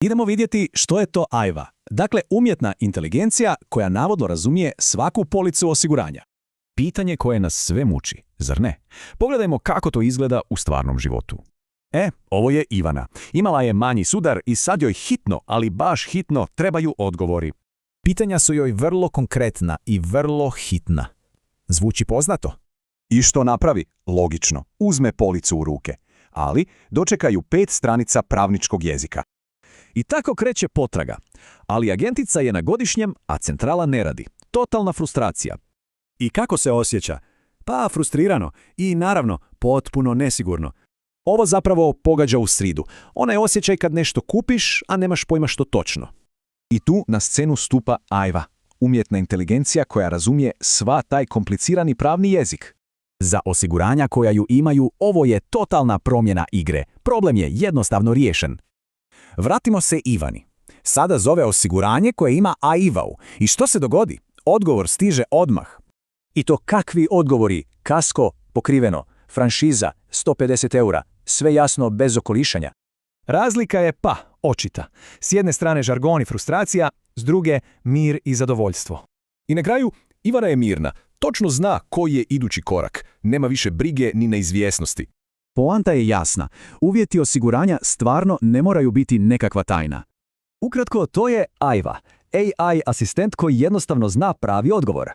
Idemo vidjeti što je to AIVA. Dakle, umjetna inteligencija koja navodno razumije svaku policu osiguranja. Pitanje koje nas sve muči, zar ne? Pogledajmo kako to izgleda u stvarnom životu. Ovo je Ivana. Imala je manji sudar i sad joj hitno, ali baš hitno, trebaju odgovori. Pitanja su joj vrlo konkretna i vrlo hitna. Zvuči poznato? I što napravi? Logično, uzme policu u ruke. Ali dočekaju 5 stranica pravničkog jezika. I tako kreće potraga. Ali agentica je na godišnjem, a centrala ne radi. Totalna frustracija. I kako se osjeća? Pa frustrirano i naravno potpuno nesigurno. Ovo zapravo pogađa u sridu. Onaj osjećaj kad nešto kupiš, a nemaš pojma što točno. I tu na scenu stupa AIVA, umjetna inteligencija koja razumije sva taj komplicirani pravni jezik. Za osiguranja koja ju imaju, ovo je totalna promjena igre. Problem je jednostavno riješen. Vratimo se Ivani. Sada zove osiguranje koje ima AIVA-u. I što se dogodi? Odgovor stiže odmah. I to kakvi odgovori? Kasko, pokriveno, franšiza, 150 eura, sve jasno bez okolišanja. Razlika je očita. S jedne strane žargon i frustracija, s druge mir i zadovoljstvo. I na kraju, Ivana je mirna, točno zna koji je idući korak, nema više brige ni neizvjesnosti. Poanta je jasna. Uvjeti osiguranja stvarno ne moraju biti nekakva tajna. Ukratko, to je AIVA, AI asistent koji jednostavno zna pravi odgovor.